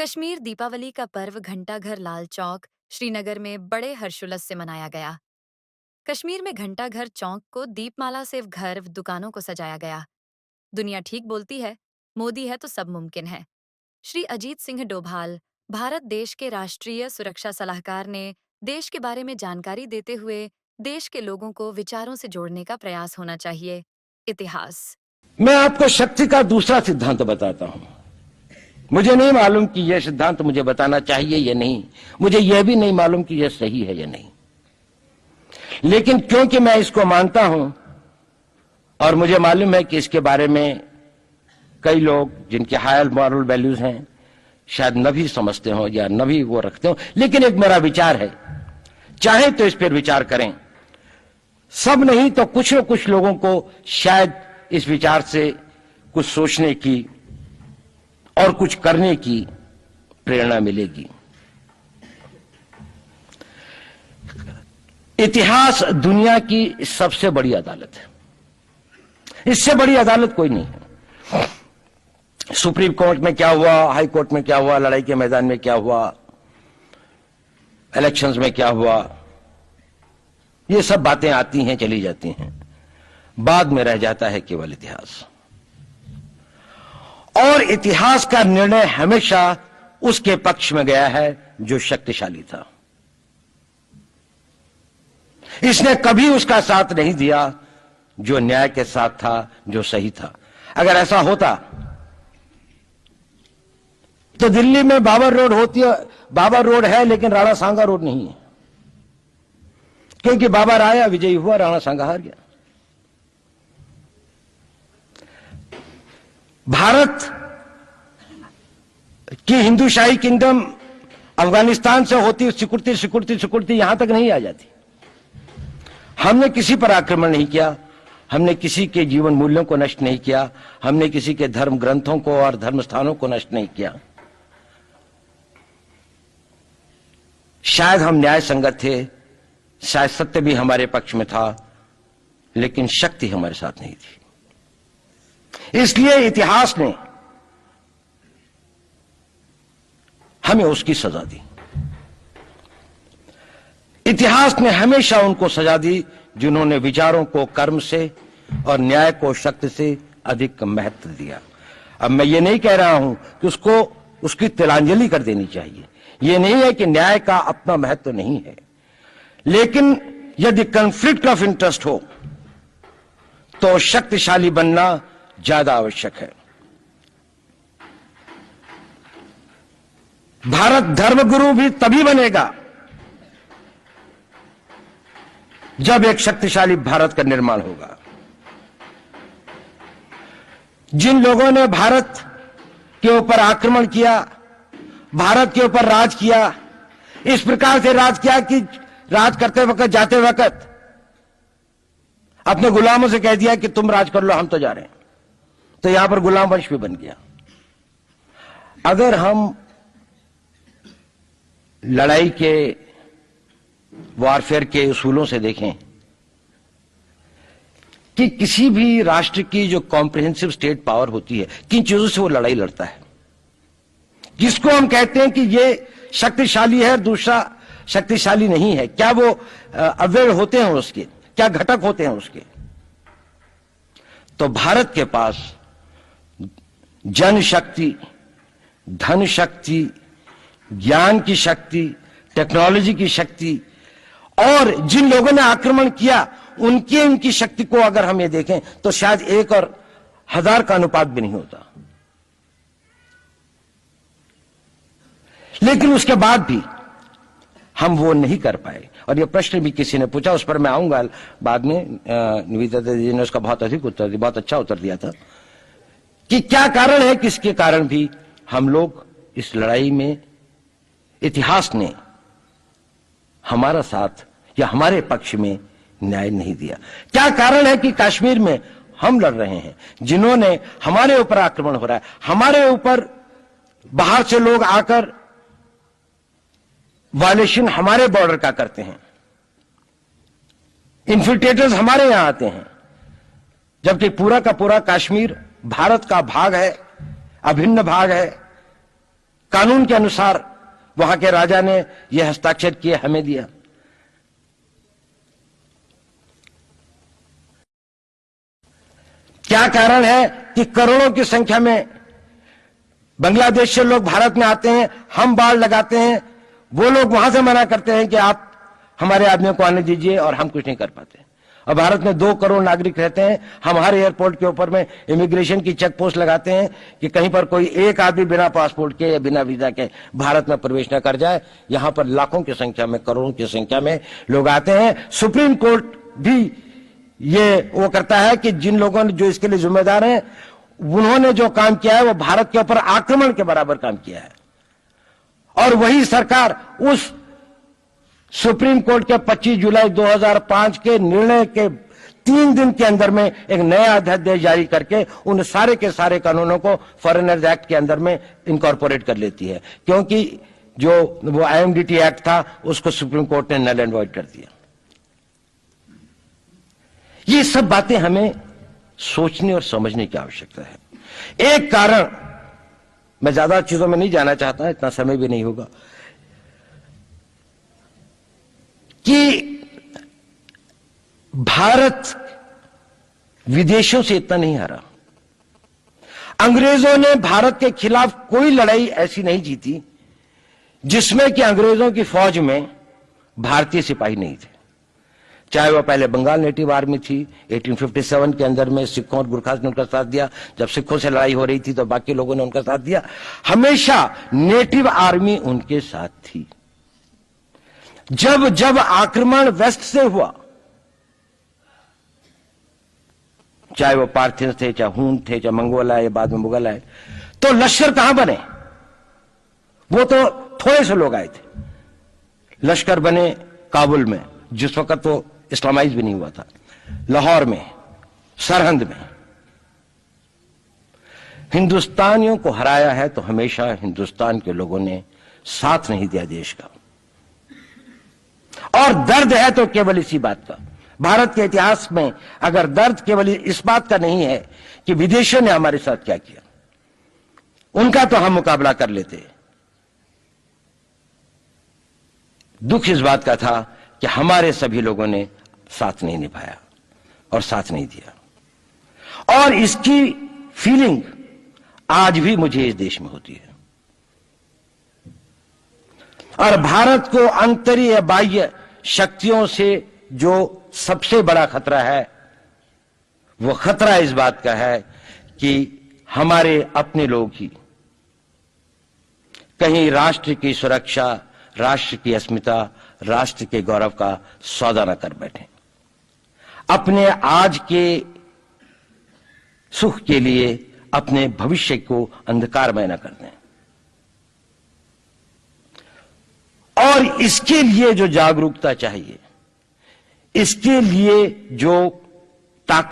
कश्मीर दीपावली का पर्व घंटाघर लाल चौक श्रीनगर में बड़े हर्षोल्लास से मनाया गया। कश्मीर में घंटाघर चौक को दीपमाला से घर दुकानों को सजाया गया। दुनिया ठीक बोलती है, मोदी है तो सब मुमकिन है। श्री अजीत सिंह डोभाल, भारत देश के राष्ट्रीय सुरक्षा सलाहकार ने देश के बारे में जानकारी देते हुए देश के लोगों को विचारों से जोड़ने का प्रयास होना चाहिए। इतिहास। मैं आपको शक्ति का दूसरा सिद्धांत बताता हूं। मुझे नहीं मालूम कि यह सिद्धांत मुझे बताना चाहिए या नहीं, मुझे यह भी नहीं मालूम कि यह सही है या नहीं, लेकिन क्योंकि मैं इसको मानता हूं और मुझे मालूम है कि इसके बारे में कई लोग जिनके हायर मॉरल वैल्यूज हैं शायद न भी समझते हो या न भी वो रखते हो, लेकिन एक मेरा विचार है, चाहे तो इस पर विचार करें। सब नहीं तो कुछ न कुछ लोगों को शायद इस विचार से कुछ सोचने की और कुछ करने की प्रेरणा मिलेगी। इतिहास दुनिया की सबसे बड़ी अदालत है, इससे बड़ी अदालत कोई नहीं है। सुप्रीम कोर्ट में क्या हुआ, हाई कोर्ट में क्या हुआ, लड़ाई के मैदान में क्या हुआ, इलेक्शंस में क्या हुआ, ये सब बातें आती हैं चली जाती हैं, बाद में रह जाता है केवल इतिहास। और इतिहास का निर्णय हमेशा उसके पक्ष में गया है जो शक्तिशाली था। इसने कभी उसका साथ नहीं दिया जो न्याय के साथ था, जो सही था। अगर ऐसा होता तो दिल्ली में बाबर रोड होती है, बाबर रोड है लेकिन राणा सांगा रोड नहीं है, क्योंकि बाबर आया, विजयी हुआ, राणा सांगा हार गया। भारत की हिंदूशाही किंगडम अफगानिस्तान से होती सिकुड़ती सिकुड़ती सिकुड़ती यहां तक नहीं आ जाती। हमने किसी पर आक्रमण नहीं किया, हमने किसी के जीवन मूल्यों को नष्ट नहीं किया, हमने किसी के धर्म ग्रंथों को और धर्म स्थानों को नष्ट नहीं किया। शायद हम न्याय संगत थे, शायद सत्य भी हमारे पक्ष में था, लेकिन शक्ति हमारे साथ नहीं थी। इसलिए इतिहास ने हमें उसकी सजा दी। इतिहास ने हमेशा उनको सजा दी जिन्होंने विचारों को कर्म से और न्याय को शक्ति से अधिक महत्व दिया। अब मैं ये नहीं कह रहा हूं कि उसको उसकी तिलांजलि कर देनी चाहिए, ये नहीं है कि न्याय का अपना महत्व नहीं है, लेकिन यदि कॉन्फ्लिक्ट ऑफ इंटरेस्ट हो तो शक्तिशाली बनना ज्यादा आवश्यक है। भारत धर्मगुरु भी तभी बनेगा जब एक शक्तिशाली भारत का निर्माण होगा। जिन लोगों ने भारत के ऊपर आक्रमण किया, भारत के ऊपर राज किया, इस प्रकार से राज किया कि राज करते वक्त, जाते वक्त अपने गुलामों से कह दिया कि तुम राज कर लो, हम तो जा रहे हैं, तो यहां पर गुलाम वंश भी बन गया। अगर हम लड़ाई के वॉरफेयर के उसूलों से देखें कि किसी भी राष्ट्र की जो कॉम्प्रिहेंसिव स्टेट पावर होती है, किन चीजों से वो लड़ाई लड़ता है, जिसको हम कहते हैं कि ये शक्तिशाली है, दूसरा शक्तिशाली नहीं है, क्या वो अव्यय होते हैं उसके, क्या घटक होते हैं उसके। तो भारत के पास जनशक्ति, धन शक्ति, ज्ञान की शक्ति, टेक्नोलॉजी की शक्ति, और जिन लोगों ने आक्रमण किया उनकी शक्ति को अगर हम ये देखें तो शायद 1 और 1000 का अनुपात भी नहीं होता। लेकिन उसके बाद भी हम वो नहीं कर पाए। और ये प्रश्न भी किसी ने पूछा, उस पर मैं आऊंगा बाद में। निवेदिता जी ने उसका बहुत अधिक उत्तर दिया, बहुत अच्छा उत्तर दिया था कि क्या कारण है, किसके कारण भी हम लोग इस लड़ाई में इतिहास ने हमारा साथ या हमारे पक्ष में न्याय नहीं दिया। क्या कारण है कि कश्मीर में हम लड़ रहे हैं, जिन्होंने हमारे ऊपर आक्रमण हो रहा है, हमारे ऊपर बाहर से लोग आकर वायलेशन हमारे बॉर्डर का करते हैं, इन्फिल्ट्रेटर्स हमारे यहां आते हैं, जबकि पूरा का पूरा कश्मीर भारत का भाग है, अभिन्न भाग है। कानून के अनुसार वहां के राजा ने यह हस्ताक्षर किए, हमें दिया। क्या कारण है कि करोड़ों की संख्या में बांग्लादेश से लोग भारत में आते हैं, हम बाड़ लगाते हैं, वो लोग वहां से मना करते हैं कि आप हमारे आदमियों को आने दीजिए, और हम कुछ नहीं कर पाते। और भारत में 2 करोड़ नागरिक रहते हैं, हम हर एयरपोर्ट के ऊपर में इमिग्रेशन की चेक पोस्ट लगाते हैं कि कहीं पर कोई एक आदमी बिना पासपोर्ट के या बिना वीजा के भारत में प्रवेश न कर जाए। यहां पर लाखों की संख्या में, करोड़ों की संख्या में लोग आते हैं। सुप्रीम कोर्ट भी ये वो करता है कि जिन लोगों ने जो इसके लिए जिम्मेदार हैं, उन्होंने जो काम किया है वो भारत के ऊपर आक्रमण के बराबर काम किया है। और वही सरकार उस सुप्रीम कोर्ट के 25 जुलाई 2005 के निर्णय के 3 दिन के अंदर में एक नया अध्यादेश जारी करके उन सारे के सारे कानूनों को फॉरेनर्स एक्ट के अंदर में इनकॉर्पोरेट कर लेती है, क्योंकि जो वो आईएमडीटी एक्ट था उसको सुप्रीम कोर्ट ने नल एंड वॉइड कर दिया। ये सब बातें हमें सोचने और समझने की आवश्यकता है। एक कारण, मैं ज्यादा चीजों में नहीं जाना चाहता, इतना समय भी नहीं होगा, कि भारत विदेशों से इतना नहीं हारा। अंग्रेजों ने भारत के खिलाफ कोई लड़ाई ऐसी नहीं जीती जिसमें कि अंग्रेजों की फौज में भारतीय सिपाही नहीं थे। चाहे वह पहले बंगाल नेटिव आर्मी थी, 1857 के अंदर में सिखों और गुरखास ने उनका साथ दिया। जब सिखों से लड़ाई हो रही थी तो बाकी लोगों ने उनका साथ दिया। हमेशा नेटिव आर्मी उनके साथ थी। जब जब आक्रमण वेस्ट से हुआ, चाहे वो पार्थियंस थे, चाहे हून थे, चाहे मंगोल आए, बाद में मुगल आए, तो लश्कर कहां बने? वो तो थोड़े से लोग आए थे। लश्कर बने काबुल में, जिस वक्त वो इस्लामाइज भी नहीं हुआ था, लाहौर में, सरहंद में। हिंदुस्तानियों को हराया है तो हमेशा हिंदुस्तान के लोगों ने साथ नहीं दिया देश का। और दर्द है तो केवल इसी बात का। भारत के इतिहास में अगर दर्द केवल इस बात का नहीं है कि विदेशियों ने हमारे साथ क्या किया, उनका तो हम मुकाबला कर लेते। दुख इस बात का था कि हमारे सभी लोगों ने साथ नहीं निभाया और साथ नहीं दिया। और इसकी फीलिंग आज भी मुझे इस देश में होती है। और भारत को आंतरिक या बाह्य शक्तियों से जो सबसे बड़ा खतरा है, वो खतरा इस बात का है कि हमारे अपने लोग ही कहीं राष्ट्र की सुरक्षा, राष्ट्र की अस्मिता, राष्ट्र के गौरव का सौदा न कर बैठे, अपने आज के सुख के लिए अपने भविष्य को अंधकारमय न कर दें। और इसके लिए जो जागरूकता चाहिए, इसके लिए जो ताकत